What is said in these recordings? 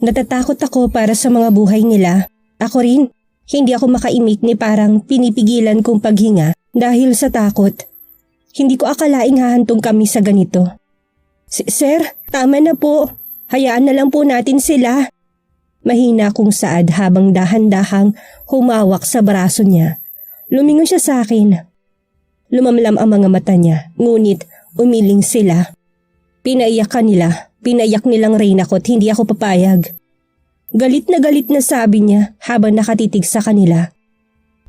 Natatakot ako para sa mga buhay nila. Ako rin, hindi ako makaimik ni parang pinipigilan kong paghinga dahil sa takot. Hindi ko akalaing hahantong kami sa ganito. Sir, tama na po. Hayaan na lang po natin sila. Mahina kong saad habang dahan-dahang humawak sa braso niya. Lumingon siya sa akin. Lumamlam ang mga mata niya, ngunit umiling sila. Pinaiyak nilang Reyna ko't hindi ako papayag. Galit na sabi niya habang nakatitig sa kanila.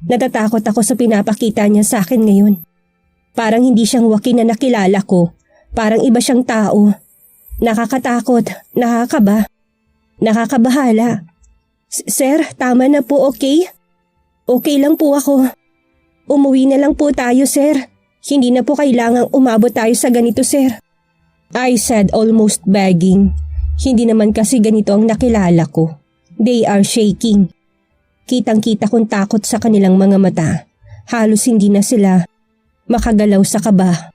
Natatakot ako sa pinapakita niya sa akin ngayon. Parang hindi siyang Joaquin na nakilala ko. Parang iba siyang tao. Nakakatakot, nakakabahala. Sir, tama na po, okay? Okay lang po ako. Umuwi na lang po tayo, sir. Hindi na po kailangang umabot tayo sa ganito, sir. I said almost begging. Hindi naman kasi ganito ang nakilala ko. They are shaking. Kitang-kita kong takot sa kanilang mga mata. Halos hindi na sila makagalaw sa kaba.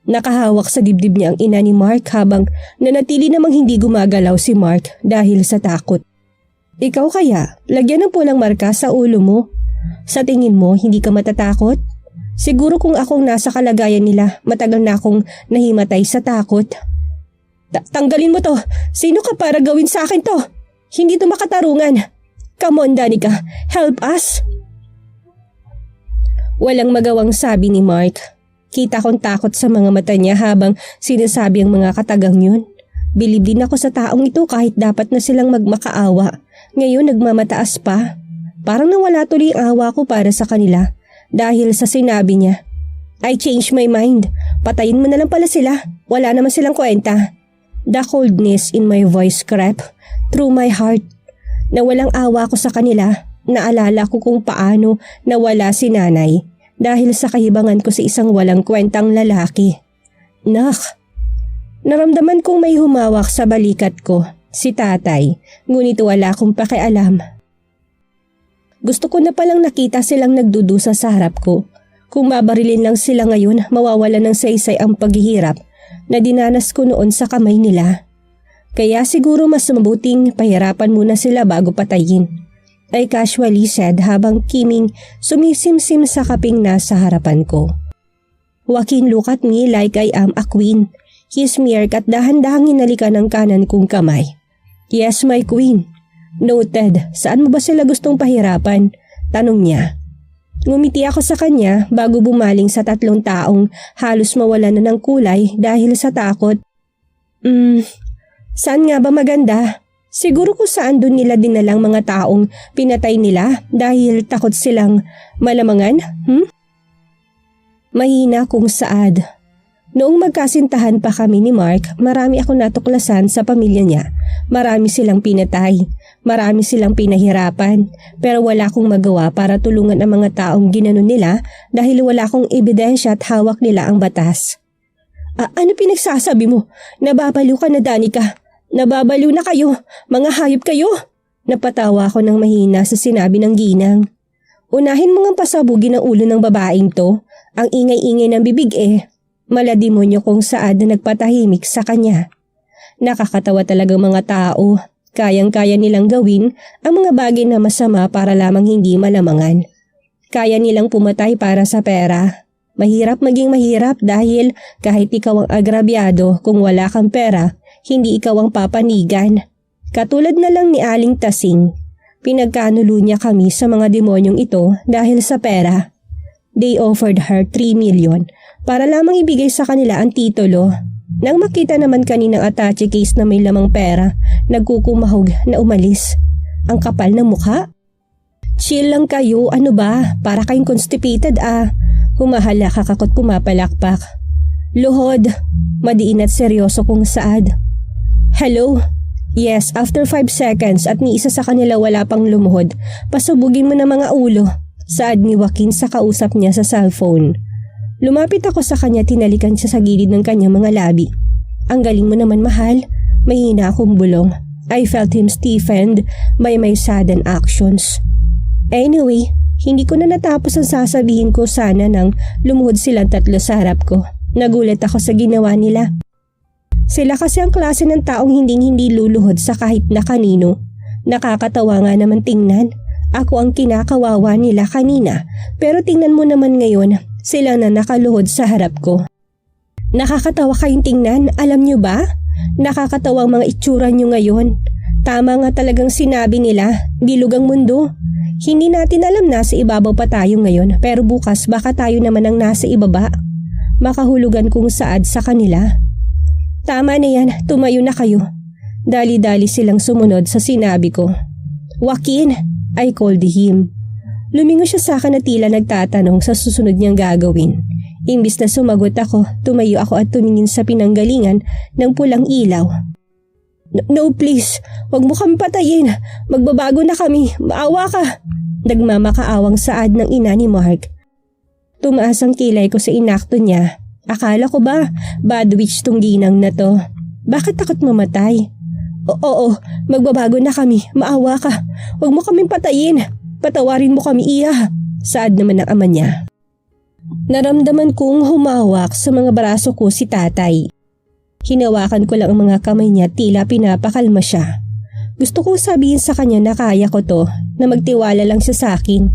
Nakahawak sa dibdib niya ang ina ni Mark habang nanatili namang hindi gumagalaw si Mark dahil sa takot. Ikaw kaya, lagyan ng pulang marka sa ulo mo. Sa tingin mo, hindi ka matatakot? Siguro kung akong nasa kalagayan nila, matagal na akong nahimatay sa takot. Tanggalin mo to. Sino ka para gawin sa akin to? Hindi to makatarungan. Come on, Danica. Help us. Walang magawang sabi ni Mark. Kita kong takot sa mga mata niya habang sinasabi ang mga katagang yun. Bilib din ako sa taong ito kahit dapat na silang magmakaawa. Ngayon nagmamataas pa. Parang nawala tuloy ang awa ko para sa kanila dahil sa sinabi niya. I changed my mind. Patayin mo na lang pala sila. Wala naman silang kwenta. The coldness in my voice crept through my heart. Nawalang awa ko sa kanila. Naalala ko kung paano nawala si nanay dahil sa kahibangan ko sa isang walang kwentang lalaki. Nak! Naramdaman kong may humawak sa balikat ko, si tatay, ngunit wala akong pakialam. Gusto ko na palang nakita silang nagdudusa sa harap ko. Kung mabarilin lang sila ngayon, mawawala ng saysay ang paghihirap na dinanas ko noon sa kamay nila. Kaya siguro mas mabuting pahirapan muna sila bago patayin. I casually said habang kiming sumisimsim sa kaping nasa harapan ko. Joaquin look at me like I am a queen. He smirked at dahan-dahang hinalikan ng kanan kong kamay. Yes, my queen. Noted, saan mo ba sila gustong pahirapan? Tanong niya. Ngumiti ako sa kanya bago bumaling sa 3 taong halos mawala na ng kulay dahil sa takot. Saan nga ba maganda? Siguro kung saan doon nila dinalang mga taong pinatay nila dahil takot silang malamangan? Mahina kong saad. Noong magkasintahan pa kami ni Mark, marami akong natuklasan sa pamilya niya. Marami silang pinatay, marami silang pinahirapan, pero wala akong magawa para tulungan ang mga taong ginanon nila dahil wala akong ebidensya at hawak nila ang batas. Ano pinagsasabi mo? Nababaliw ka na, Danica. Nababaliw na kayo. Mga hayop kayo. Napatawa ako ng mahina sa sinabi ng ginang. Unahin mo ngang pasabugin ang ulo ng babaeng to. Ang ingay-ingay ng bibig Malademonyo kung saan na nagpatahimik sa kanya. Nakakatawa talagang mga tao. Kayang-kaya nilang gawin ang mga bagay na masama para lamang hindi malamangan. Kaya nilang pumatay para sa pera. Mahirap maging mahirap dahil kahit ikaw ang agrabyado kung wala kang pera, hindi ikaw ang papanigan. Katulad na lang ni Aling Tasing. Pinagkanulo niya kami sa mga demonyong ito dahil sa pera. They offered her 3 million para lamang ibigay sa kanila ang titulo. Nang makita naman kaninang attache case na may lamang pera, nagkukumahog na umalis. Ang kapal ng mukha. Chill lang kayo, ano ba? Para kayong constipated Humahala kakakot pumapalakpak. Luhod, madiin at seryoso kong saad. Hello? Yes, after 5 seconds at ni isa sa kanila wala pang lumuhod, pasubugin mo na mga ulo. Saad ni Joaquin sa kausap niya sa cellphone. Lumapit ako sa kanya, tinalikan siya sa gilid ng kanyang mga labi. Ang galing mo naman, mahal. Mahina akong bulong. I felt him stiffened by my sudden actions. Anyway, hindi ko na natapos ang sasabihin ko sana nang lumuhod silang 3 sa harap ko. Nagulat ako sa ginawa nila. Sila kasi ang klase ng taong hindi luluhod sa kahit na kanino. Nakakatawa nga naman tingnan. Ako ang kinakawawa nila kanina, pero tingnan mo naman ngayon, sila na nakaluhod sa harap ko. Nakakatawa kayong tingnan, alam nyo ba? Nakakatawa ang mga itsura nyo ngayon. Tama nga talagang sinabi nila, bilog ang mundo. Hindi natin alam nasa ibabaw pa tayo ngayon, pero bukas baka tayo naman ang nasa ibaba. Makahulugan kong saad sa kanila. Tama na yan, tumayo na kayo. Dali-dali silang sumunod sa sinabi ko. Joaquin, I called him. Lumingo siya sa akin na tila nagtatanong sa susunod niyang gagawin. Imbis na sumagot ako, tumayo ako at tumingin sa pinanggalingan ng pulang ilaw. No please, wag mo kami patayin. Magbabago na kami, maawa ka. Nagmamakaawang saad ng ina ni Mark. Tumaas ang kilay ko sa inakto niya. Akala ko ba, bad witch tong ginang na to. Bakit takot mamatay? Oo, magbabago na kami, maawa ka. Wag mo kaming patayin. Patawarin mo kami, iya. Saad naman ng ama niya. Naramdaman kong humawak sa mga braso ko si tatay. Hinawakan ko lang ang mga kamay niya, tila pinapakalma siya. Gusto kong sabihin sa kanya na kaya ko to, na magtiwala lang siya sa akin.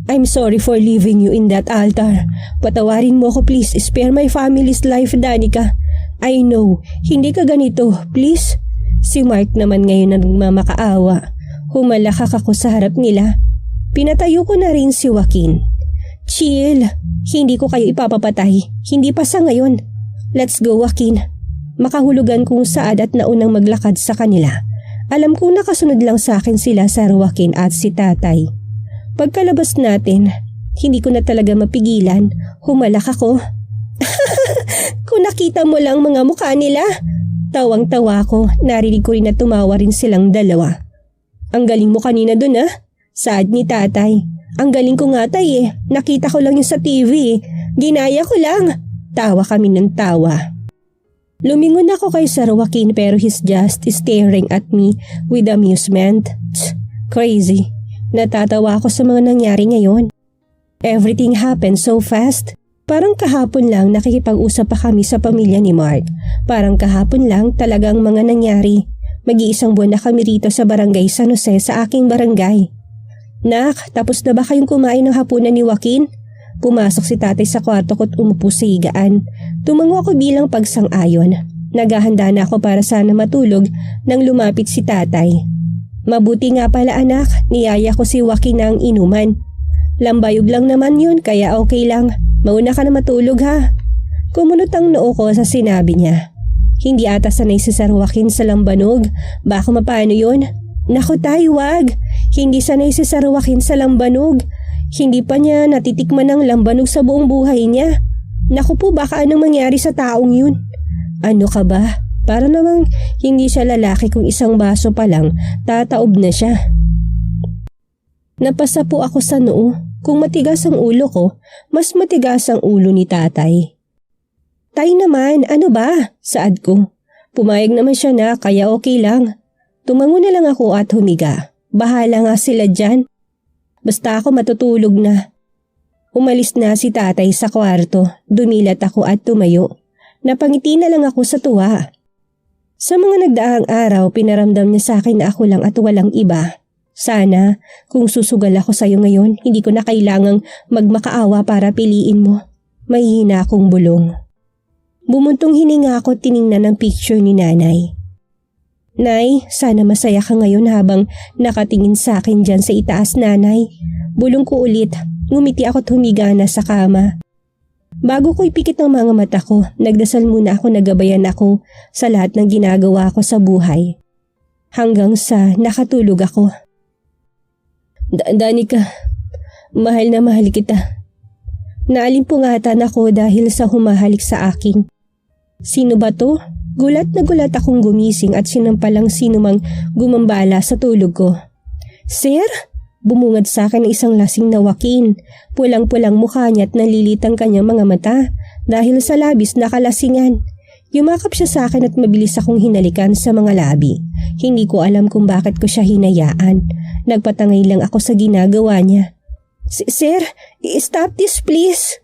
I'm sorry for leaving you in that altar. Patawarin mo ako please, spare my family's life, Danica. I know, hindi ka ganito, please. Si Mark naman ngayon na nagmamakaawa. Humalakak ako sa harap nila. Pinatayo ko na rin si Joaquin. Chill, hindi ko kayo ipapapatay. Hindi pa sa ngayon. Let's go, Joaquin. Makahulugan kong saad at naunang maglakad sa kanila. Alam kong nakasunod lang sa akin sila sa Joaquin at si tatay. Pagkalabas natin, hindi ko na talaga mapigilan. Humalak ako. Kung nakita mo lang mga mukha nila. Tawang-tawa ko, narinig ko rin na tumawa rin silang dalawa. Ang galing mo kanina dun Saad ni tatay. Ang galing ko nga tay nakita ko lang yung sa TV Ginaya ko lang. Tawa kami ng tawa. Lumingon ako kay Sir Joaquin pero he's just staring at me with amusement. Crazy. Natatawa ako sa mga nangyari ngayon. Everything happened so fast. Parang kahapon lang nakikipag-usap pa kami sa pamilya ni Mark. Parang kahapon lang talagang mga nangyari. Mag-iisang buwan na kami rito sa barangay San Jose sa aking barangay. Nak, tapos na ba kayong kumain ng hapunan ni Joaquin? Pumasok si tatay sa kwarto ko't umupo sa higaan. Tumango ako bilang pagsang-ayon. Naghahanda na ako para sana matulog nang lumapit si tatay. Mabuti nga pala anak, niyaya ko si Joaquin ng inuman. Lambayog lang naman yun kaya okay lang. Mauna ka na matulog ha. Kumunot ang noo ko sa sinabi niya. Hindi ata sanay si Sir Joaquin sa lambanog. Baka mapano yun? Naku tay, wag. Hindi sanay si Sir Joaquin sa lambanog. Hindi pa niya natitikman ng lambanog sa buong buhay niya. Naku po, baka anong mangyari sa taong yun? Ano ka ba? Para namang hindi siya lalaki kung isang baso pa lang, tataob na siya. Napasa po ako sa noo. Kung matigas ang ulo ko, mas matigas ang ulo ni tatay. Tay naman, ano ba? Saad ko. Pumayag naman siya na kaya okay lang. Tumango na lang ako at humiga. Bahala nga sila dyan. Basta ako matutulog na. Umalis na si tatay sa kwarto. Dumilat ako at tumayo. Napangiti na lang ako sa tuwa. Sa mga nagdaang araw, pinaramdam niya sa akin na ako lang at walang iba. Sana, kung susugal ako sa'yo ngayon, hindi ko na kailangang magmakaawa para piliin mo. Mahihina akong bulong. Bumuntong hininga ako at tiningnan ang picture ni nanay. Nay, sana masaya ka ngayon habang nakatingin sa akin dyan sa itaas nanay. Bulong ko ulit, ngumiti ako at humiga na sa kama. Bago ko ipikit ang mga mata ko, nagdasal muna ako na gabayan ako sa lahat ng ginagawa ko sa buhay. Hanggang sa nakatulog ako. Danica, mahal na mahal kita. Naalimpungatan ako dahil sa humahalik sa akin. Sino ba to? Gulat na gulat akong gumising at sinampalang sino mang gumambala sa tulog ko. Sir? Bumungad sa akin ng isang lasing na Joaquin. Pulang-pulang mukha niya at nalilit ang kanyang mga mata dahil sa labis na kalasingan. Yumakap siya sa akin at mabilis akong hinalikan sa mga labi. Hindi ko alam kung bakit ko siya hinayaan. Nagpatangay lang ako sa ginagawa niya. Sir, stop this please.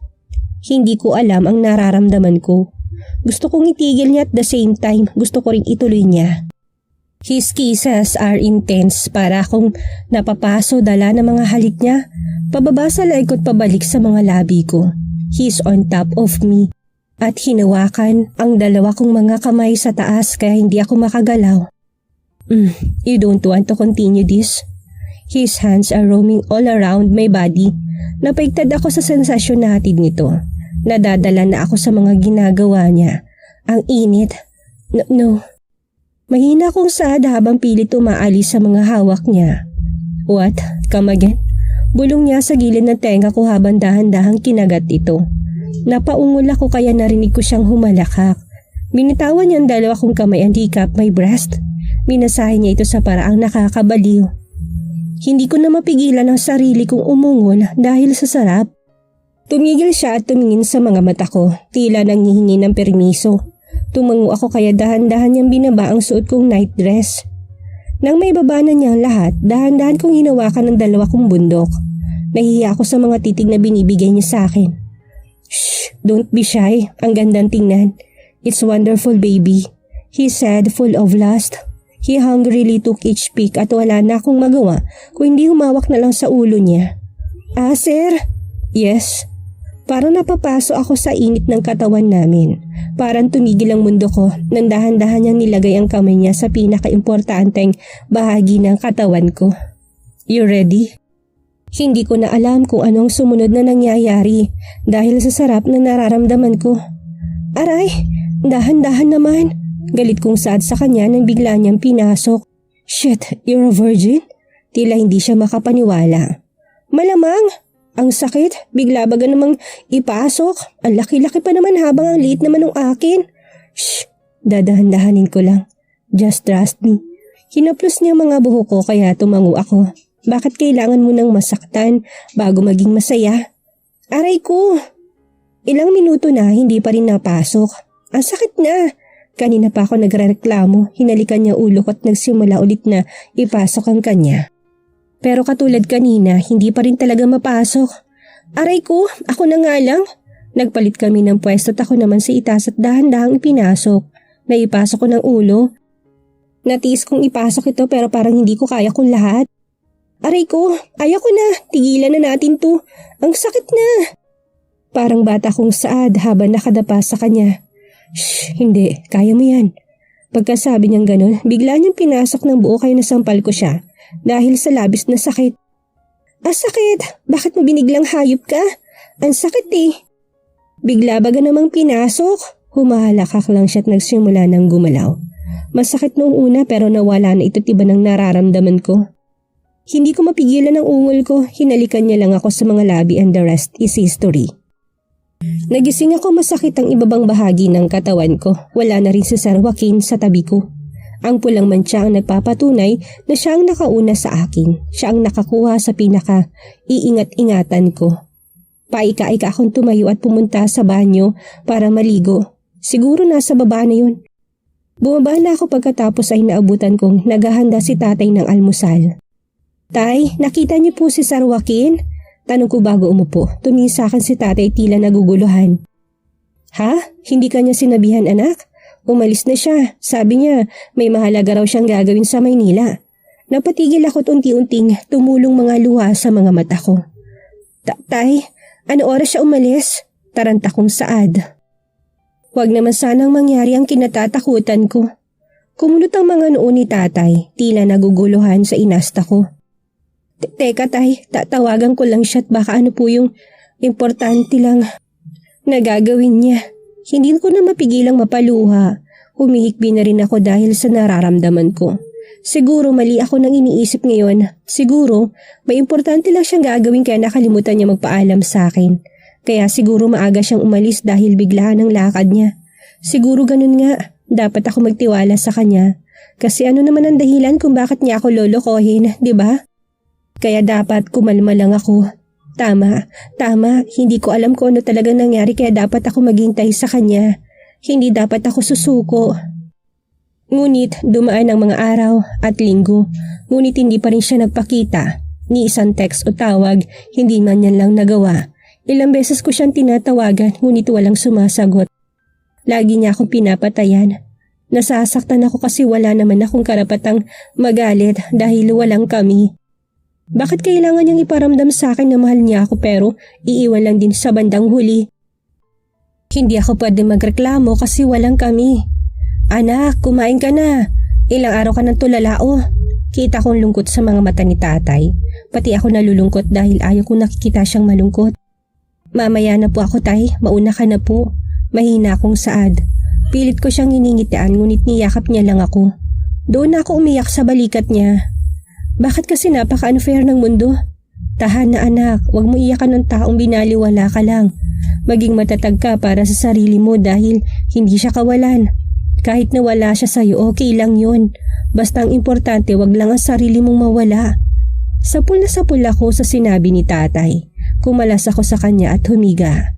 Hindi ko alam ang nararamdaman ko. Gusto kong itigil niya at the same time gusto ko rin ituloy niya. His kisses are intense para akong napapaso dala ng mga halik niya. Pababa sa likod pabalik sa mga labi ko. He's on top of me at hinawakan ang dalawa kong mga kamay sa taas kaya hindi ako makagalaw. You don't want to continue this? His hands are roaming all around my body. Napaigtad ako sa sensasyon natin nito. Nadadala na ako sa mga ginagawa niya. Ang init. No. Mahina kong saad habang pilit umaalis sa mga hawak niya. What? Come again? Bulong niya sa gilid ng tenga ko habang dahan-dahang kinagat ito. Napaungol ako kaya narinig ko siyang humalakak. Binitawan niya ang dalawa kong kamay and hikap my breast. Minasahe niya ito sa paraang nakakabaliw. Hindi ko na mapigilan ang sarili kong umungol dahil sa sarap. Tumigil siya at tumingin sa mga mata ko, tila nanghihingi ng permiso. Tumango ako kaya dahan-dahan niyang binaba ang suot kong night dress. Nang may baba na niya ang lahat, dahan-dahan kong hinawakan ng dalawa kong bundok. Nahihiya ako sa mga titig na binibigay niya sa akin. Shh, don't be shy. Ang gandang tingnan. It's wonderful, baby. He said, full of lust. He hungrily took each peek at wala na akong magawa kung hindi humawak na lang sa ulo niya. Ah, sir? Yes. Parang napapaso ako sa init ng katawan namin. Parang tumigil ang mundo ko nang dahan-dahan niyang nilagay ang kamay niya sa pinaka-importanteng bahagi ng katawan ko. You ready? Hindi ko na alam kung anong sumunod na nangyayari dahil sa sarap na nararamdaman ko. Aray, dahan-dahan naman. Galit kong saad sa kanya nang bigla niyang pinasok. Shit, you're a virgin? Tila hindi siya makapaniwala. Malamang! Ang sakit, bigla baga namang ipasok. Ang laki-laki pa naman habang ang liit naman ng akin. Shh, dadahan-dahanin ko lang. Just trust me. Hinaplos niya mga buhok ko kaya tumango ako. Bakit kailangan mo nang masaktan bago maging masaya? Aray ko! Ilang minuto na hindi pa rin napasok. Ang sakit na. Kanina pa ako nagrereklamo. Hinalikan niya ulo ko at nagsimula ulit na ipasok ang kanya. Pero katulad kanina, hindi pa rin talaga mapasok. Aray ko, ako na nga lang. Nagpalit kami ng pwesto at ako naman sa itaas at dahan-dahang ipinasok. Naipasok ko ng ulo. Natiis kong ipasok ito pero parang hindi ko kaya kung lahat. Aray ko, ayaw ko na. Tigilan na natin to. Ang sakit na. Parang bata kong saad habang nakadapa sa kanya. Shh, hindi. Kaya mo yan. Pagkasabi niyang ganun, bigla niyang pinasok ng buo kaya nasampal ko siya. Dahil sa labis na sakit. Ah, sakit! Bakit mo biniglang hayop ka? Ang sakit eh. Bigla baga namang pinasok. Humahalakak lang siya at nagsimula ng gumalaw. Masakit noong una pero nawala na ito't iba ng nararamdaman ko. Hindi ko mapigilan ang ungol ko. Hinalikan niya lang ako sa mga labi and the rest is history. Nagising ako masakit ang ibabang bahagi ng katawan ko. Wala na rin si Sir Joaquin sa tabi ko. Ang pulang mantsa ang nagpapatunay na siya ang nakauna sa akin. Siya ang nakakuha sa pinaka-iingat-ingatan ko. Paika-ika akong tumayo at pumunta sa banyo para maligo. Siguro nasa baba na yun. Bumaba na ako pagkatapos ay naabutan kong naghahanda si tatay ng almusal. Tay, nakita niyo po si Sir Joaquin? Tanong ko bago umupo. Tumingin sa akin si tatay tila naguguluhan. Ha? Hindi ka niya sinabihan anak? Umalis na siya. Sabi niya, may mahalaga raw siyang gagawin sa Maynila. Napatigil ako't unti-unting tumulong mga luha sa mga mata ko. Tay, ano oras siya umalis? Taranta kong saad. Huwag naman sanang mangyari ang kinatatakutan ko. Kumunot ang mga noo ni tatay, tila naguguluhan sa inasta ko. Teka tay, tatawagan ko lang siya at baka ano po yung importante lang na gagawin niya. Hindi ko na mapigilang mapaluha. Humihikbi na rin ako dahil sa nararamdaman ko. Siguro mali ako nang iniisip ngayon. Siguro may importante lang siyang gagawin kaya nakalimutan niya magpaalam sa akin. Kaya siguro maaga siyang umalis dahil biglaan ang lakad niya. Siguro ganun nga. Dapat ako magtiwala sa kanya. Kasi ano naman ang dahilan kung bakit niya ako lolokohin, di ba? Kaya dapat kumalma lang ako. Tama. Hindi ko alam kung ano talagang nangyari kaya dapat ako maghintay sa kanya. Hindi dapat ako susuko. Ngunit dumaan ang mga araw at linggo. Ngunit hindi pa rin siya nagpakita. Ni isang text o tawag, hindi man yan lang nagawa. Ilang beses ko siyang tinatawagan ngunit walang sumasagot. Lagi niya akong pinapatayan. Nasasaktan ako kasi wala naman akong karapatang magalit dahil walang kami. Bakit kailangan niyang iparamdam sa akin na mahal niya ako pero iiwan lang din sa bandang huli? Hindi ako pwede magreklamo kasi walang kami. Anak, kumain ka na. Ilang araw ka nang tulalao. Kita kong lungkot sa mga mata ni tatay. Pati ako nalulungkot dahil ayaw kong nakikita siyang malungkot. Mamaya na po ako, tay. Mauna ka na po. Mahina akong saad. Pilit ko siyang hiningitian ngunit niyakap niya lang ako. Doon ako umiyak sa balikat niya. Bakit kasi napaka-unfair ng mundo? Tahan na anak, huwag mo iyakan ng taong binaliwala ka lang. Maging matatag ka para sa sarili mo dahil hindi siya kawalan. Kahit nawala siya sa'yo, okay lang yun. Basta ang importante, wag lang ang sarili mong mawala. Sapul na sapul ako sa sinabi ni tatay. Kumalas ako sa kanya at humiga.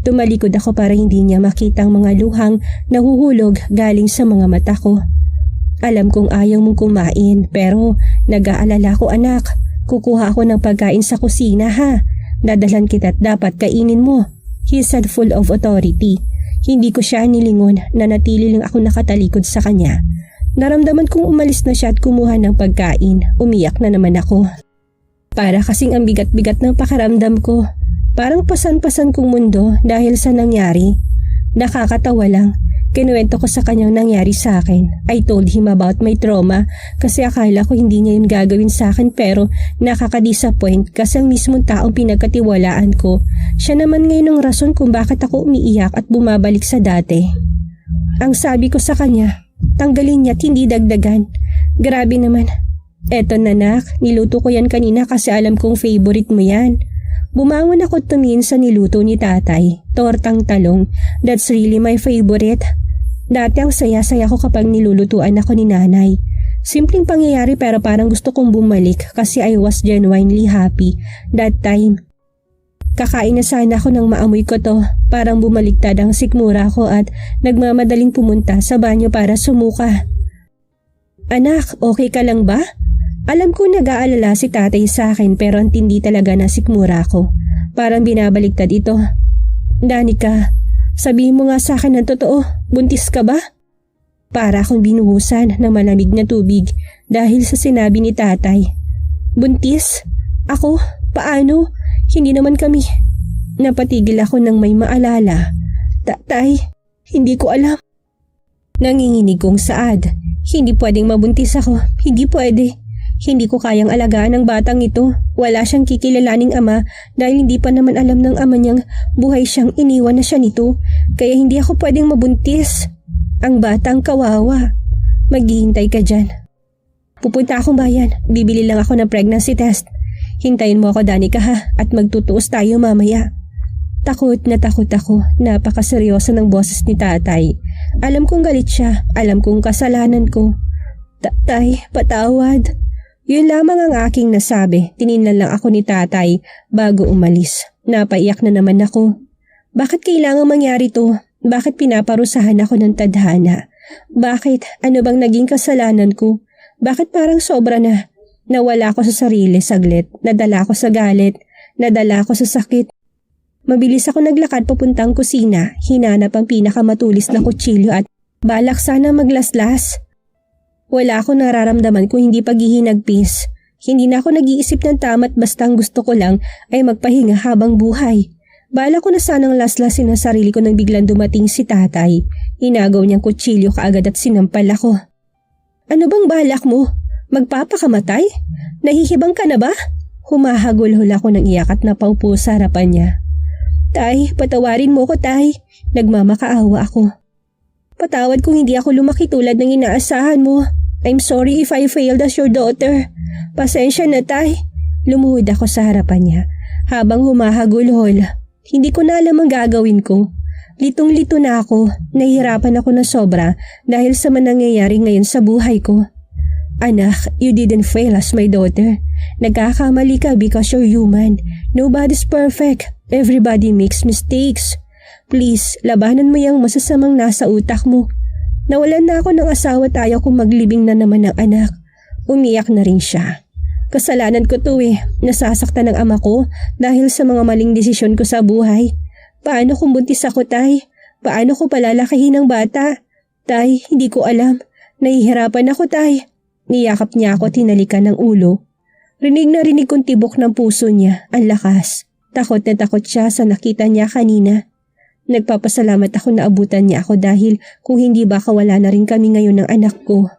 Tumalikod ako para hindi niya makita ang mga luhang nahuhulog galing sa mga mata ko. Alam kong ayaw mong kumain pero nag-aalala ko anak. Kukuha ako ng pagkain sa kusina ha. Dadalhan kita at dapat kainin mo. He said full of authority. Hindi ko siya nilingon na natili lang ako nakatalikod sa kanya. Naramdaman kong umalis na siya at kumuha ng pagkain. Umiyak na naman ako. Para kasing ang bigat-bigat ng pakaramdam ko. Parang pasan-pasan kong mundo dahil sa nangyari. Nakakatawa lang. Kinuwento ko sa kanyang nangyari sa akin. I told him about my trauma kasi akala ko hindi niya yun gagawin sa akin pero nakaka-disappoint kasi ang mismong taong pinagkatiwalaan ko. Siya naman ngayon ang rason kung bakit ako umiiyak at bumabalik sa dati. Ang sabi ko sa kanya, tanggalin niya at hindi dagdagan. Grabe naman. Eto nanak, niluto ko yan kanina kasi alam kong favorite mo yan. Bumangon ako tumingin sa niluto ni tatay, tortang talong. That's really my favorite. Dati ang saya-saya ko kapag nilulutuan ako ni nanay. Simpleng pangyayari pero parang gusto kong bumalik kasi I was genuinely happy that time. Kakain na sana ako nang maamoy ko to. Parang bumaliktad ang sikmura ko at nagmamadaling pumunta sa banyo para sumuka. Anak, okay ka lang ba? Alam ko nag-aalala si tatay sa akin pero ang tindi talaga na sikmura ko. Parang binabaliktad ito. Danica, sabihin mo nga sa akin ng totoo, buntis ka ba? Para akong binuhusan ng malamig na tubig dahil sa sinabi ni tatay. Buntis? Ako? Paano? Hindi naman kami. Napatigil ako nang may maalala. Tatay, hindi ko alam. Nanginginig kong saad. Hindi pwedeng mabuntis ako. Hindi pwede. Hindi ko kayang alagaan ang batang ito. Wala siyang kikilalaning ama dahil hindi pa naman alam ng ama niyang buhay siyang iniwan na siya nito. Kaya hindi ako pwedeng mabuntis. Ang batang kawawa. Maghihintay ka dyan. Pupunta akong bayan. Bibili lang ako ng pregnancy test. Hintayin mo ako Danica ha at magtutuos tayo mamaya. Takot na takot ako. Napakaseryoso ng boses ni tatay. Alam kong galit siya. Alam kong kasalanan ko. Tatay, patawad. Yun lamang ang aking nasabi. Tiningnan lang ako ni tatay bago umalis. Napaiyak na naman ako. Bakit kailangang mangyari to? Bakit pinaparusahan ako ng tadhana? Bakit? Ano bang naging kasalanan ko? Bakit parang sobra na? Nawala ako sa sarili saglit. Nadala ako sa galit. Nadala ako sa sakit. Mabilis ako naglakad papuntang kusina. Hinanap ang pinakamatulis na kutsilyo at balak sana maglaslas. Wala akong nararamdaman kung hindi paghihinagpis. Hindi na ako nag-iisip ng tama't basta ang gusto ko lang ay magpahinga habang buhay. Bala ko na sanang laslasin ang sarili ko nang biglang dumating si tatay. Inagaw niyang kutsilyo kaagad at sinampal ako. Ano bang balak mo? Magpapakamatay? Nahihibang ka na ba? Humahagulhol ako ng iyak at napaupo sa harapan niya. Tay, patawarin mo ko tay. Nagmamakaawa ako. Patawad kung hindi ako lumaki tulad ng inaasahan mo. I'm sorry if I failed as your daughter. Pasensya na tay. Lumuhod ako sa harapan niya habang humahagulhol. Hindi ko na alam ang gagawin ko. Litong-lito na ako. Nahihirapan ako na sobra dahil sa manangyayari ngayon sa buhay ko. Anak, you didn't fail as my daughter. Nagkakamali ka because you're human. Nobody's perfect. Everybody makes mistakes. Please, labanan mo yung masasamang nasa utak mo. Nawalan na ako ng asawa at ayaw kong maglibing na naman ng anak. Umiyak na rin siya. Kasalanan ko to eh. Nasasaktan ng ama ko dahil sa mga maling desisyon ko sa buhay. Paano kung buntis ako tay? Paano ko palalakihin ang bata? Tay, hindi ko alam. Nahihirapan ako, Tay. Niyakap niya ako at hinalikan ng ulo. Rinig na rinig kong tibok ng puso niya, ang lakas. Takot na takot siya sa nakita niya kanina. Nagpapasalamat ako na abutan niya ako dahil kung hindi baka wala na rin kami ngayon ng anak ko.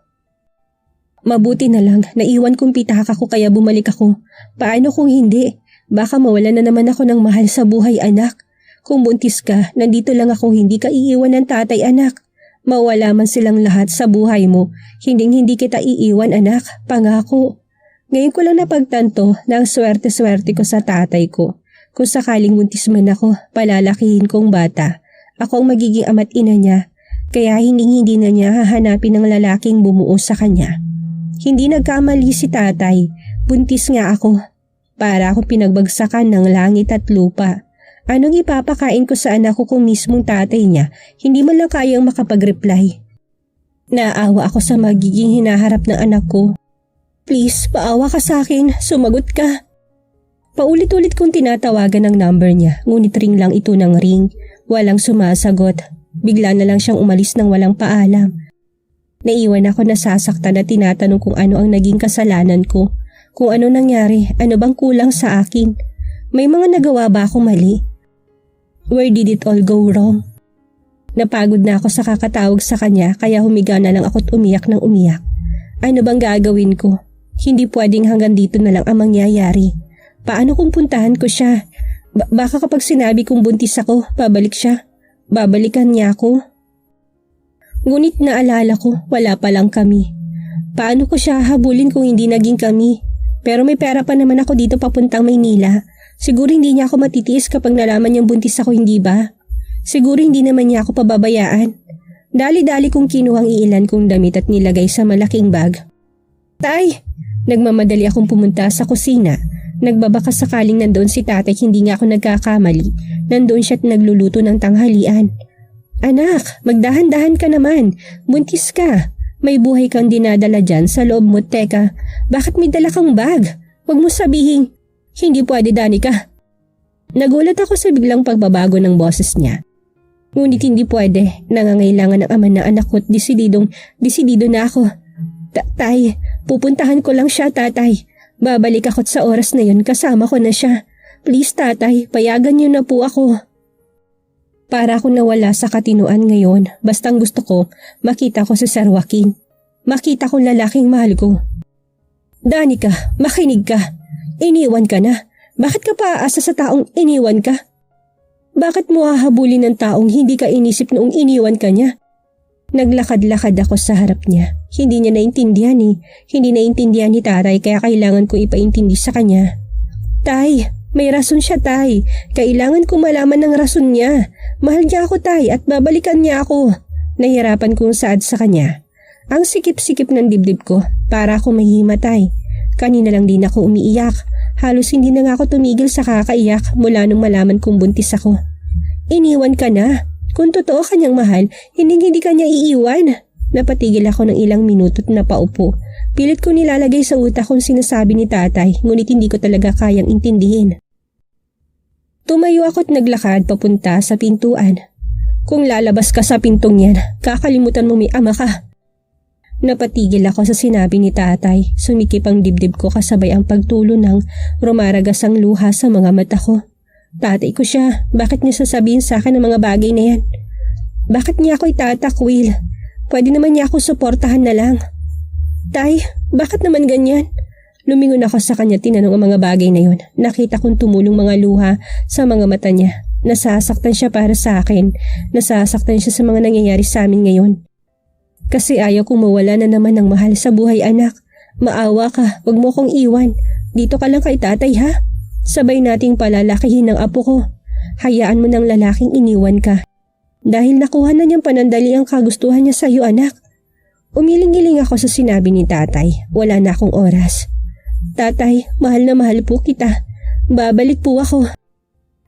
Mabuti na lang, naiwan kong pitaka ko kaya bumalik ako. Paano kung hindi? Baka mawala na naman ako ng mahal sa buhay, anak. Kung buntis ka, nandito lang ako, hindi ka iiwan ng tatay, anak. Mawala man silang lahat sa buhay mo, hindi kita iiwan, anak, pangako. Ngayon ko lang napagtanto na ang swerte-swerte ko sa tatay ko. Kung sakaling buntis man ako, palalakihin kong bata. Ako ang magiging ama't ina niya, kaya hindi na niya hahanapin ng lalaking bumuo sa kanya. Hindi nagkamali si tatay, buntis nga ako. Para akong pinagbagsakan ng langit at lupa. Anong ipapakain ko sa anak ko kung mismong tatay niya, hindi man lang kayang makapag-reply. Naawa ako sa magiging hinaharap ng anak ko. Please, paawa ka sa akin, sumagot ka. Paulit-ulit kong tinatawagan ang number niya, ngunit ring lang ito ng ring. Walang sumasagot. Bigla na lang siyang umalis ng walang paalam. Naiwan ako nasasaktan at tinatanong kung ano ang naging kasalanan ko. Kung ano nangyari, ano bang kulang sa akin? May mga nagawa ba akong mali? Where did it all go wrong? Napagod na ako sa kakatawag sa kanya kaya humiga na lang ako't umiyak ng umiyak. Ano bang gagawin ko? Hindi pwedeng hanggang dito na lang ang mangyayari. Paano kung puntahan ko siya? Baka kapag sinabi kong buntis ako, babalik siya. Babalikan niya ako. Ngunit naalala ko, wala pa lang kami. Paano ko siya habulin kung hindi naging kami? Pero may pera pa naman ako dito papuntang Maynila. Siguro hindi niya ako matitiis kapag nalaman niyang buntis ako, hindi ba? Siguro hindi naman niya ako pababayaan. Dali-dali kong kinuhang iilan kong damit at nilagay sa malaking bag. Tay! Nagmamadali akong pumunta sa kusina. Nagbabaka sakaling nandoon si tatay, hindi nga ako nagkakamali. Nandoon siya't nagluluto ng tanghalian. Anak, magdahan-dahan ka naman. Buntis ka. May buhay kang dinadala dyan sa loob mo. Teka, bakit may dala kang bag? Huwag mo sabihin, hindi pwede, Danica. Nagulat ako sa biglang pagbabago ng boses niya. Ngunit hindi pwede, nangangailangan ng ama na anak ko at desidido na ako. Tay, pupuntahan ko lang siya, tatay. Babalik ako't sa oras na yun, kasama ko na siya. Please, tatay, payagan niyo na po ako. Para ako nawala sa katinuan ngayon, bastang gusto ko, makita ko si Sir Joaquin. Makita ko lalaking mahal ko. Danica, makinig ka. Iniwan ka na. Bakit ka pa aasa sa taong iniwan ka? Bakit mo hahabulin ng taong hindi ka inisip noong iniwan ka niya? Naglakad-lakad ako sa harap niya. Hindi niya naintindihan eh. Hindi naintindihan ni tatay kaya kailangan ko ipaintindi sa kanya. Tay, may rason siya, tay. Kailangan ko malaman ng rason niya. Mahal niya ako, tay, at babalikan niya ako. Nahirapan kong saad sa kanya. Ang sikip-sikip ng dibdib ko para ako mahimatay. Kanina lang din ako umiiyak. Halos hindi na nga ako tumigil sa kakaiyak mula nung malaman kong buntis ako. Iniwan ka na. Kung totoo kanyang mahal, hindi kanya iiwan. Napatigil ako ng ilang minuto at napaupo. Pilit ko nilalagay sa utak kung sinasabi ni tatay, ngunit hindi ko talaga kayang intindihin. Tumayo ako at naglakad papunta sa pintuan. Kung lalabas ka sa pintong yan, kakalimutan mo may ama ka. Napatigil ako sa sinabi ni tatay. Sumikip ang dibdib ko kasabay ang pagtulo ng rumaragas ang luha sa mga mata ko. Tatay ko siya. Bakit niya sasabihin sa akin ang mga bagay na yan? Bakit niya ako itatakwil? Pwede naman niya ako suportahan na lang. Tay, bakit naman ganyan? Lumingon ako sa kanya, tinanong ang mga bagay na yon. Nakita kong tumulong mga luha sa mga mata niya. Nasasaktan siya para sa akin. Nasasaktan siya sa mga nangyayari sa amin ngayon. Kasi ayaw kong mawala na naman ng mahal sa buhay, anak. Maawa ka, wag mo kong iwan. Dito ka lang kay tatay, ha? Sabay nating palalakihin ng apo ko. Hayaan mo ng lalaking iniwan ka. Dahil nakuha na niyang panandali ang kagustuhan niya sa iyo, anak. Umiling-iling ako sa sinabi ni tatay. Wala na akong oras. Tatay, mahal na mahal po kita. Babalik po ako.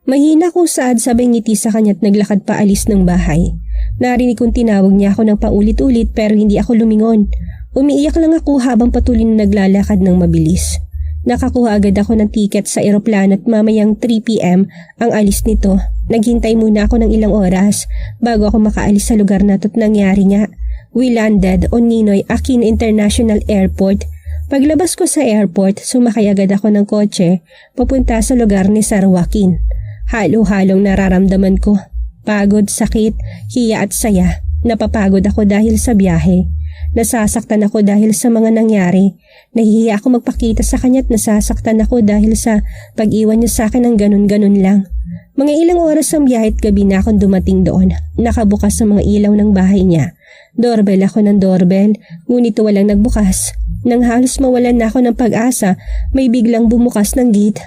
Mahina kong saad sabay ngiti sa kanya at naglakad pa alis ng bahay. Narinig kong tinawag niya ako ng paulit-ulit pero hindi ako lumingon. Umiiyak lang ako habang patuloy na naglalakad ng mabilis. Nakakuha agad ako ng ticket sa eroplano at mamayang 3 p.m. ang alis nito. Naghintay muna ako ng ilang oras bago ako makaalis sa lugar na to't nangyari nga. We landed on Ninoy Aquino International Airport. Paglabas ko sa airport, sumakay agad ako ng kotse papunta sa lugar ni Sir Joaquin. Halo-halong nararamdaman ko. Pagod, sakit, hiya at saya. Napapagod ako dahil sa biyahe. Nasasaktan ako dahil sa mga nangyari. Nahihiya ako magpakita sa kanya at nasasaktan ako dahil sa pag-iwan niya sa akin ng ganun-ganun lang. Mga ilang oras ang biyahe at gabi na akong dumating doon. Nakabukas ang mga ilaw ng bahay niya. Doorbell ako ng doorbell, ngunit walang nagbukas. Nang halos mawalan na ako ng pag-asa, may biglang bumukas ng gate.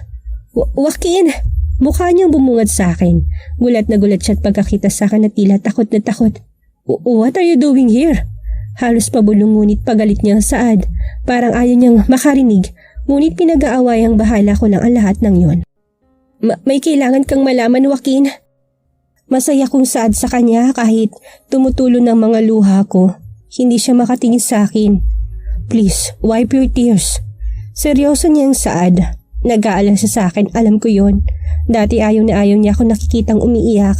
Joaquin! Mukha niyang bumungad sa akin. Gulat na gulat siya at pagkakita sa akin na tila takot na takot. What are you doing here? Halos pabulong ngunit pagalit niyang saad. Parang ayaw niyang makarinig, ngunit pinag-aawayang bahala ko lang ang lahat ng yon. May kailangan kang malaman, Joaquin. Masaya kong saad sa kanya kahit tumutulo ng mga luha ko. Hindi siya makatingin sa akin. Please, wipe your tears. Seryoso niyang saad. Nag-aalala siya sa akin, alam ko yon. Dati ayaw niya ako nakikitang umiiyak.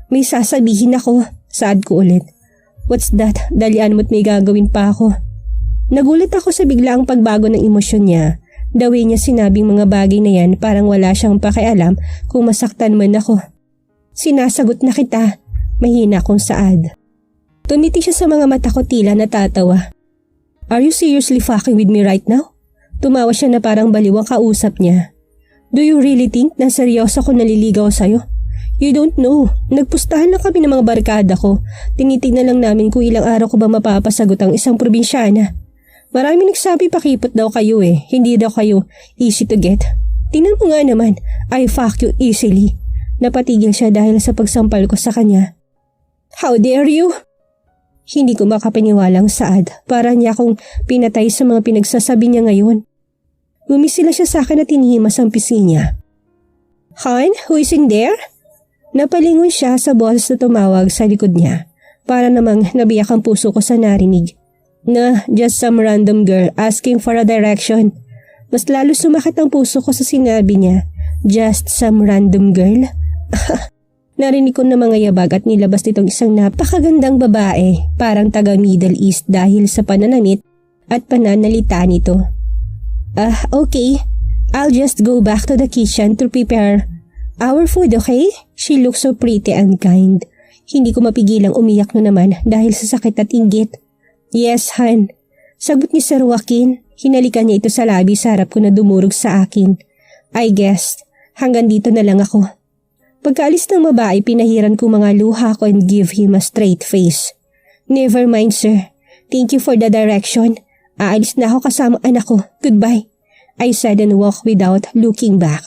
May sasabihin ako, saad ko ulit. What's that? Dalian mo't may gagawin pa ako. Nagulat ako sa biglaang pagbago ng emosyon niya. The way niya sinabing mga bagay na yan parang wala siyang pakialam kung masaktan man ako. Sinasagot na kita. Mahina akong saad. Tumiti siya sa mga mata ko tila natatawa. Are you seriously fucking with me right now? Tumawa siya na parang baliw ang kausap niya. Do you really think na seryoso ko naliligaw sa'yo? You don't know. Nagpustahan lang kami ng mga barkada ko. Tinitignan lang namin kung ilang araw ko ba mapapasagot ang isang probinsyana. Marami nagsabi pakipot daw kayo eh. Hindi daw kayo easy to get. Tingnan mo nga naman, I fuck you easily. Napatigil siya dahil sa pagsampal ko sa kanya. How dare you? Hindi ko makapaniwalang saad. Para niya akong pinatay sa mga pinagsasabi niya ngayon. Gumisila siya sa akin at tinihimas ang pisngi niya. Han, who is in there? Napalingon siya sa boses na tumawag sa likod niya. Para namang nabiyak ang puso ko sa narinig. Just some random girl asking for a direction. Mas lalo sumakit ang puso ko sa sinabi niya. Just some random girl? Narinig ko na mga yabag at nilabas nitong isang napakagandang babae, parang taga Middle East dahil sa pananamit at pananalita nito. Okay. I'll just go back to the kitchen to prepare our food, okay? She looks so pretty and kind. Hindi ko mapigilang umiyak na naman dahil sa sakit at inggit. Yes, Han. Sagot ni Sir Joaquin. Hinalikan niya ito sa labi sa harap ko na dumurog sa akin. I guess, hanggang dito na lang ako. Pagkaalis ng babae, pinahiran ko mga luha ko and give him a straight face. Never mind, sir. Thank you for the direction. Aalis na ako kasama anak ko. Goodbye. I said and walked without looking back.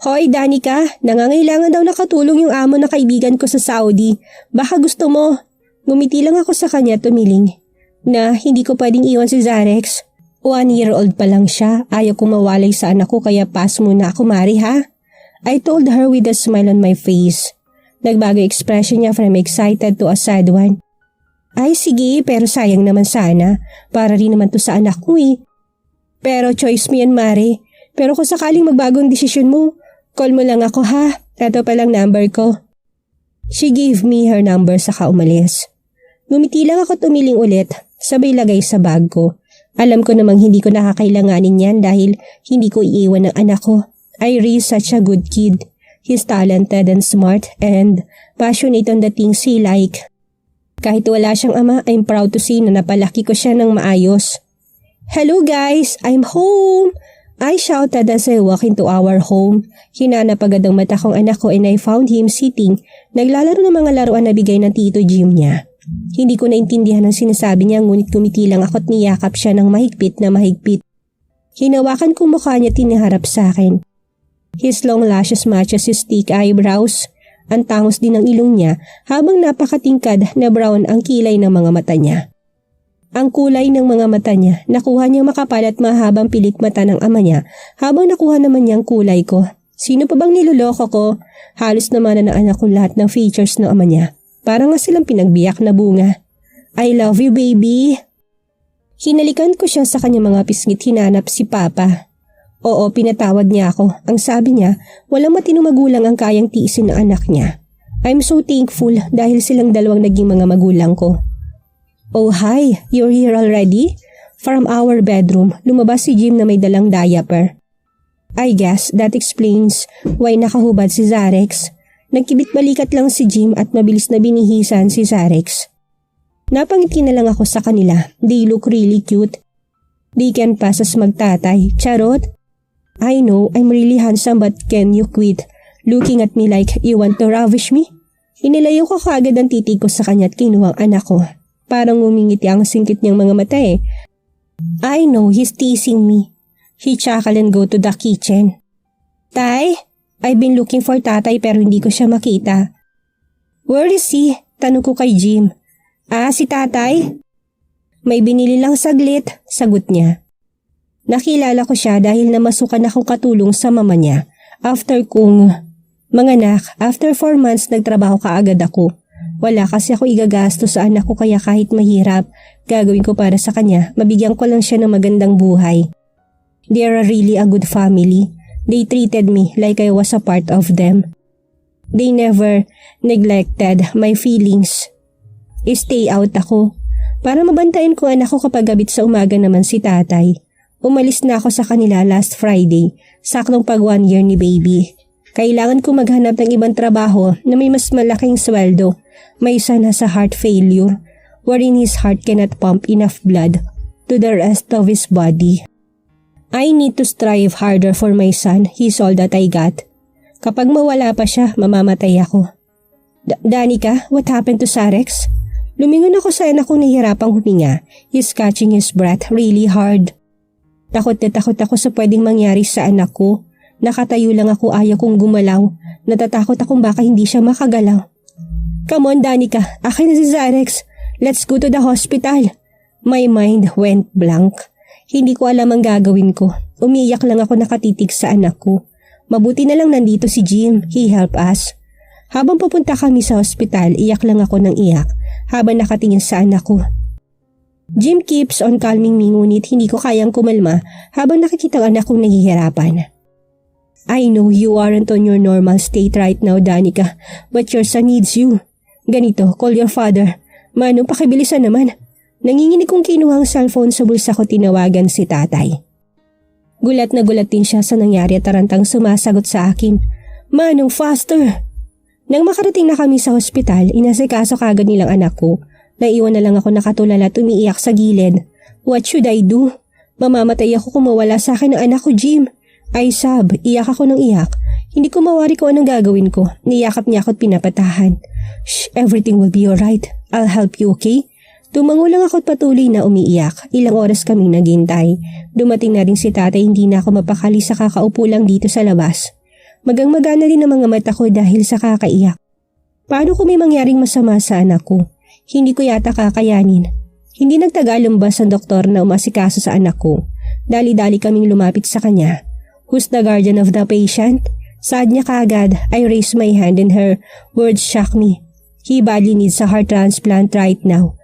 Hoy, Danica, nangangailangan daw nakatulong yung amo na kaibigan ko sa Saudi. Baka gusto mo. Ngumiti lang ako sa kanya tumiling. Na hindi ko pwedeng iwan si Zarex. 1-year-old pa lang siya. Ayaw ko mawalay sa anak ko kaya pass muna ako, Mari, ha? I told her with a smile on my face. Nagbago expression niya from excited to a sad one. Ay sige, pero sayang naman sana. Para rin naman to sa anak ko eh. Pero choice mo yan, Mari. Pero kung sakaling magbagong desisyon mo, call mo lang ako, ha? Ito palang number ko. She gave me her number saka umalis. Ngumiti lang ako tumiling ulit, sabay lagay sa bag ko. Alam ko namang hindi ko nakakailanganin yan dahil hindi ko iiwan ng anak ko. I raised such a good kid. He's talented and smart and passionate on the things he like. Kahit wala siyang ama, I'm proud to say na napalaki ko siya ng maayos. Hello guys, I'm home! I shouted as I walked into our home. Hinanap agad ang mata kong anak ko and I found him sitting, naglalaro ng mga laruan na bigay ng Tito Jim niya. Hindi ko naintindihan ang sinasabi niya ngunit kumiti lang ako at niyakap siya ng mahigpit na mahigpit. Hinawakan ko mukha niya tiniharap sa akin. His long lashes matches his thick eyebrows. Ang tangos din ng ilong niya habang napakatingkad na brown ang kilay ng mga mata niya. Ang kulay ng mga mata niya, nakuha niyang makapal at mahabang pilik mata ng ama niya habang nakuha naman niyang kulay ko. Sino pa bang niloloko ko? Halos naman na anak ko lahat ng features ng ama niya. Parang nga silang pinagbiyak na bunga. I love you, baby. Hinalikan ko siya sa kanyang mga pisngit, hinanap si Papa. Oo, pinatawad niya ako. Ang sabi niya, walang matinong magulang ang kayang tiisin ng anak niya. I'm so thankful dahil silang dalawang naging mga magulang ko. Oh hi, you're here already? From our bedroom, lumabas si Jim na may dalang diaper. I guess that explains why nakahubad si Zarex. Nagkibit-balikat lang si Jim at mabilis na binihisan si Zarex. Napangiti na lang ako sa kanila. They look really cute. They can pass as magtatay. Charot? I know I'm really handsome but can you quit looking at me like you want to ravish me? Inilayo ko kaagad ang titig ko sa kanya at kinuha ang anak ko. Parang umingiti ang singkit niyang mga mata eh. I know he's teasing me. He chuckled and go to the kitchen. Tay, I've been looking for tatay pero hindi ko siya makita. Where is he? Tanong ko kay Jim. Si tatay? May binili lang saglit, sagot niya. Nakilala ko siya dahil namasukan akong katulong sa mama niya. After 4 months nagtrabaho kaagad ako. Wala kasi ako igagastos sa anak ko kaya kahit mahirap, gagawin ko para sa kanya, mabigyan ko lang siya ng magandang buhay. They are really a good family. They treated me like I was a part of them. They never neglected my feelings. Stay out ako. Para mabantayan ko anak ko kapag gabit sa umaga naman si tatay. Umalis na ako sa kanila last Friday, saktong pag 1 year ni baby. Kailangan ko maghanap ng ibang trabaho na may mas malaking sweldo. May isa na sa heart failure, wherein his heart cannot pump enough blood to the rest of his body. I need to strive harder for my son. He's all that I got. Kapag mawala pa siya, mamamatay ako. Danica, what happened to Zarex? Lumingon ako sa anak kong nahihirapang huminga. He's catching his breath really hard. Takot na takot ako sa pwedeng mangyari sa anak ko. Nakatayo lang ako, ayaw kong gumalaw. Natatakot akong baka hindi siya makagalaw. Come on Danica, akin na si Zarex. Let's go to the hospital. My mind went blank. Hindi ko alam ang gagawin ko. Umiiyak lang ako nakatitig sa anak ko. Mabuti na lang nandito si Jim. He helped us. Habang pupunta kami sa hospital, iyak lang ako ng iyak habang nakatingin sa anak ko. Jim keeps on calming me ngunit hindi ko kayang kumalma habang nakikita ang anak kong naghihirapan. I know you aren't on your normal state right now, Danica, but your son needs you. Ganito, call your father. Mano, pakibilisan naman. Nanginginig kong kinuha ang cellphone sa bulsa ko, tinawagan si tatay. Gulat na gulat din siya sa nangyari at tarantang sumasagot sa akin. Manong, faster! Nang makarating na kami sa hospital, inasikaso kagad nilang anak ko. Naiwan na lang ako nakatulala at umiiyak sa gilid. What should I do? Mamamatay ako kung mawala sa akin ang anak ko, Jim. Ay sab, iyak ako ng iyak. Hindi ko mawari kung anong gagawin ko. Niyakap niya ako at pinapatahan. Shh, everything will be alright. I'll help you, okay? Tumango lang ako at patuloy na umiiyak. Ilang oras kaming naghintay. Dumating na rin si tatay, hindi na ako mapakali sa kakaupo lang dito sa labas. Magang-magana rin ang mga mata ko dahil sa kakaiyak. Paano kung may mangyaring masama sa anak ko? Hindi ko yata kakayanin. Hindi nagtagalumbas ang doktor na umasikaso sa anak ko. Dali-dali kaming lumapit sa kanya. Who's the guardian of the patient? Saad niya kaagad. I raised my hand and her words shocked me. He badly needs a heart transplant right now.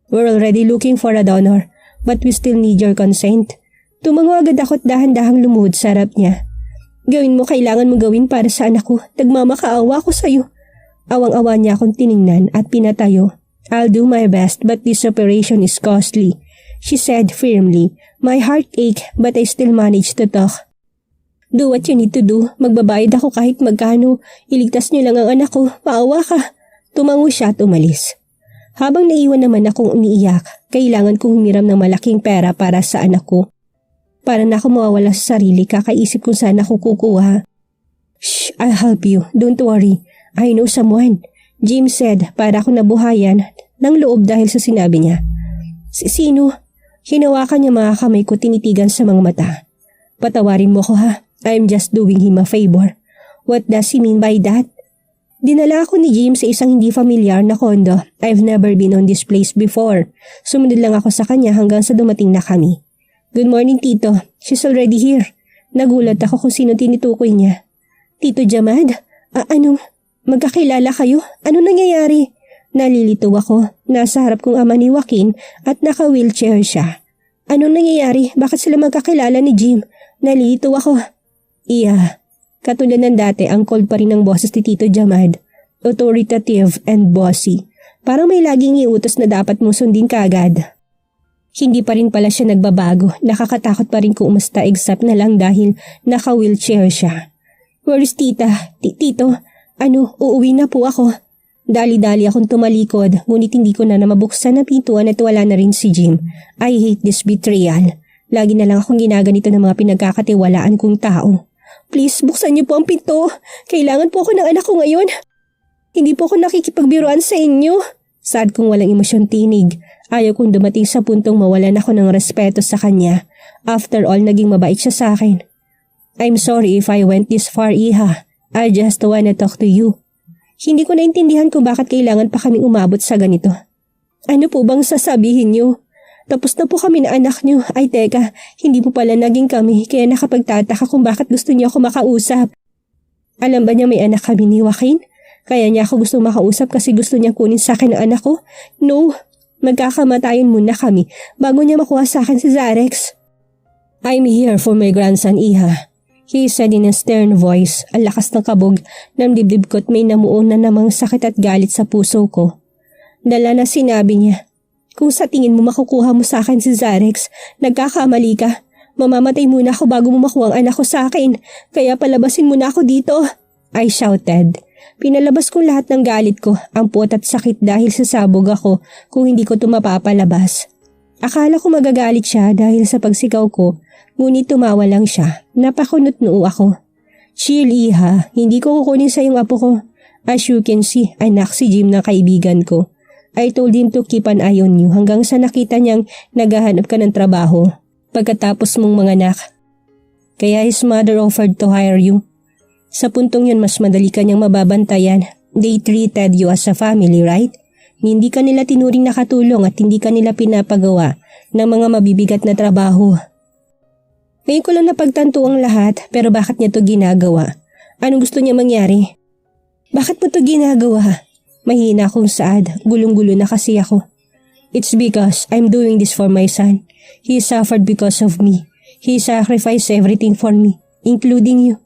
We're already looking for a donor, but we still need your consent. Tumango agad ako at dahan-dahang lumuhod sa harap niya. Gawin mo, kailangan mo gawin para sa anak ko. Nagmamakaawa ko sa'yo. Awang-awa niya akong tiningnan at pinatayo. I'll do my best but this operation is costly, she said firmly. My heart ached but I still managed to talk. Do what you need to do. Magbabayad ako kahit magkano. Iligtas niyo lang ang anak ko. Maawa ka. Tumango siya at umalis. Habang naiwan naman akong umiiyak, kailangan kong humiram ng malaking pera para sa anak ko. Para na ako mawawala sa sarili, kakaisip kung saan ako kukuha. Shh, I'll help you. Don't worry. I know someone, Jim said para ako nabuhayan ng loob dahil sa sinabi niya. Sino? Hinawakan niya mga kamay ko, tinitigan sa mga mata. Patawarin mo ko ha. I'm just doing him a favor. What does he mean by that? Dinala ako ni Jim sa isang hindi familiar na kondo. I've never been on this place before. Sumunod lang ako sa kanya hanggang sa dumating na kami. Good morning, Tito. She's already here. Nagulat ako kung sino tinitukoy niya. Tito Jamad? Anong? Magkakilala kayo? Ano nangyayari? Nalilito ako. Nasa harap kong ama ni Joaquin at naka-wheelchair siya. Anong nangyayari? Bakit sila magkakilala ni Jim? Nalito ako. Iya, katulad ng dati ang cold pa rin ng boses ni Tito Jamad. Authoritative and bossy. Parang may laging iutos na dapat mong sundin kaagad. Hindi pa rin pala siya nagbabago. Nakakatakot pa rin kung umusta except na lang dahil naka-wheelchair siya. Where is tita? Tito, uuwi na po ako. Dali-dali akong tumalikod, ngunit hindi ko na mabuksan na pintuan at wala na rin si Jim. I hate this betrayal. Lagi na lang akong ginaganito ng mga pinagkakatiwalaan kong tao. Please, buksan niyo po ang pinto. Kailangan po ako ng anak ko ngayon. Hindi po ako nakikipagbiruan sa inyo. Sad kong walang emosyon tinig. Ayaw kong dumating sa puntong mawalan ako ng respeto sa kanya. After all, naging mabait siya sa akin. I'm sorry if I went this far, Iha. I just wanna talk to you. Hindi ko naintindihan kung bakit kailangan pa kaming umabot sa ganito. Ano po bang sasabihin niyo? Tapos na po kami na anak niyo. Ay teka, hindi po pala naging kami kaya nakapagtataka kung bakit gusto niyo ako makausap. Alam ba niya may anak kami ni Joaquin? Kaya niya ako gusto makausap kasi gusto niya kunin sa akin ang anak ko? No, magkakamatayan muna kami bago niya makuha sa akin si Zarex. I'm here for my grandson, Iha. He said in a stern voice. Ang lakas ng kabog ng dibdib ko at may namuon na namang sakit at galit sa puso ko. Dala na sinabi niya, kung sa tingin mo makukuha mo sa akin si Zarex, nagkakamali ka. Mamamatay muna ako bago mo makuha ang anak ko sa akin, kaya palabasin mo na ako dito. I shouted. Pinalabas kong lahat ng galit ko, ang puot at sakit dahil sasabog ako kung hindi ko ito mapapalabas. Akala ko magagalit siya dahil sa pagsigaw ko, ngunit tumawa lang siya. Napakunot noo ako. Chill, Iha, hindi ko kukunin sa iyong apo ko. As you can see, anak si Jim na kaibigan ko. I told him to keep an eye on you hanggang sa nakita niyang naghahanap ka ng trabaho pagkatapos mong manganak. Kaya his mother offered to hire you. Sa puntong yun, mas madali ka niyang mababantayan. They treated you as a family, right? Hindi ka nila tinuring nakatulong at hindi ka nila pinapagawa ng mga mabibigat na trabaho. Ngayon ko lang napagtanto ang lahat, pero bakit niya to ginagawa? Anong gusto niya mangyari? Bakit mo to ginagawa? Mahina akong saad, gulong-gulo na kasi ako. It's because I'm doing this for my son. He suffered because of me. He sacrificed everything for me, including you.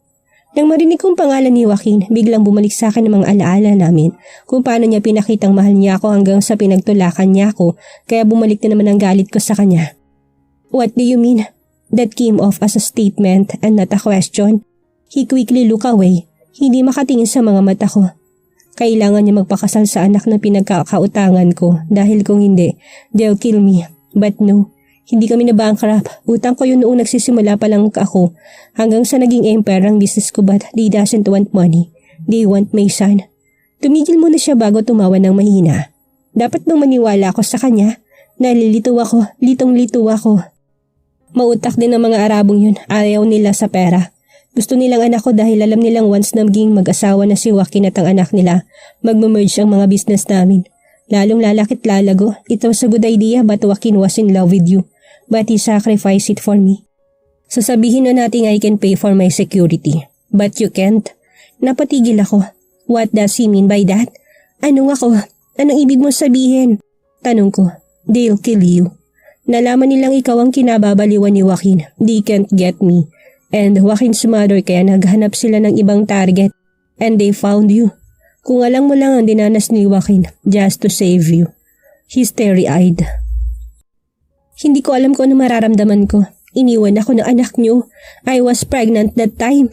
Nang marinig kong pangalan ni Joaquin, biglang bumalik sa akin ang mga alaala namin kung paano niya pinakitang mahal niya ako hanggang sa pinagtulakan niya ako, kaya bumalik na naman ang galit ko sa kanya. What do you mean? That came off as a statement and not a question. He quickly looked away, hindi makatingin sa mga mata ko. Kailangan niya magpakasal sa anak na pinagkakautangan ko dahil kung hindi, they'll kill me. But no. Hindi kami na-bankrupt. Utang ko yun noong nagsisimula pa lang ako. Hanggang sa naging empire ang business ko, but they doesn't want money. They want my son. Tumigil muna siya bago tumawa ng mahina. Dapat bang maniwala ako sa kanya? Nalilito ako. Litong-lito ako. Mautak din ang mga Arabong yun. Ayaw nila sa pera. Gusto nilang anak ko dahil alam nilang once na maging mag-asawa na si Joaquin at ang anak nila, magmamerge ang mga business namin. Lalong lalakit lalago. It was a good idea but Joaquin was in love with you. But he sacrificed it for me. Sasabihin na natin I can pay for my security. But you can't. Napatigil ako. What does he mean by that? Anong ako? Anong ibig mo sabihin? Tanong ko. They'll kill you. Nalaman nilang ikaw ang kinababaliwan ni Joaquin. They can't get me. And Joaquin's mother kaya naghanap sila ng ibang target. And they found you. Kung alam mo lang ang dinanas ni Joaquin just to save you. He's teary-eyed. Hindi ko alam kung ano mararamdaman ko. Iniwan ako ng anak niyo. I was pregnant that time.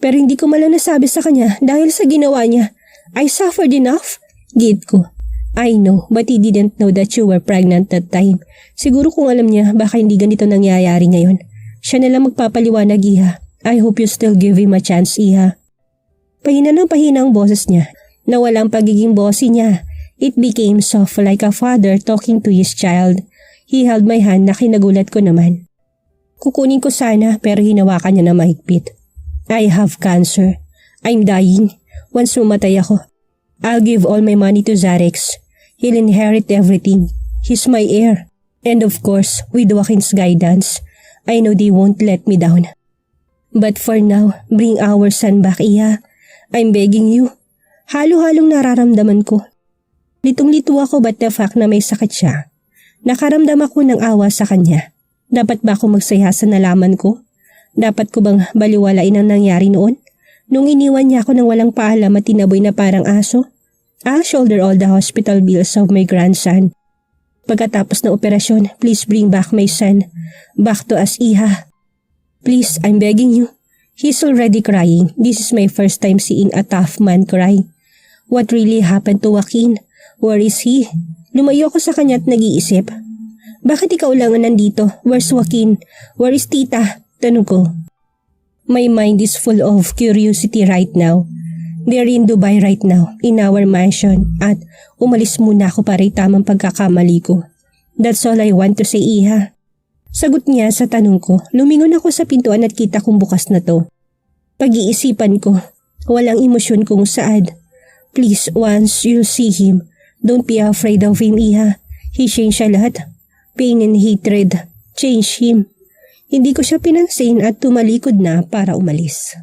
Pero hindi ko malang nasabi sa kanya dahil sa ginawa niya. I suffered enough. Gid ko. I know, but he didn't know that you were pregnant that time. Siguro kung alam niya, baka hindi ganito nangyayari ngayon. Siya na lang magpapaliwanag, Iha. I hope you still give him a chance, Iha. Pahina ng pahina ang boses niya. Nawalang pagiging bossy niya. It became soft like a father talking to his child. He held my hand na kinagulat ko naman. Kukunin ko sana pero hinawakan niya na mahigpit. I have cancer. I'm dying. Once mamatay ako, I'll give all my money to Zarex. He'll inherit everything. He's my heir. And of course, with Joaquin's guidance, I know they won't let me down. But for now, bring our son back, Iha. I'm begging you. Halo-halong nararamdaman ko. Litong-lito ako but the fact na may sakit siya. Nakaramdam ako ng awa sa kanya. Dapat ba ako magsaya sa nalaman ko? Dapat ko bang baliwalain ang nangyari noon? Nung iniwan niya ako ng walang paalam at tinaboy na parang aso? I'll shoulder all the hospital bills of my grandson. Pagkatapos ng operasyon, please bring back my son. Back to us, Iha. Please, I'm begging you. He's already crying. This is my first time seeing a tough man cry. What really happened to Joaquin? Where is he? Lumayo ko sa kanya at nag-iisip. Bakit ikaw lang ang nandito? Where's Joaquin? Where is Tita? Tanong ko. My mind is full of curiosity right now. They're in Dubai right now, in our mansion, at umalis muna ako para tamang pagkakamali ko. That's all I want to say, Iha. Sagot niya sa tanong ko, lumingon ako sa pintuan at kita kong bukas na to. Pag-iisipan ko, walang emosyon kung saad. Please, once you see him, don't be afraid of him, Iha. He changed siya lahat. Pain and hatred, change him. Hindi ko siya pinansin at tumalikod na para umalis.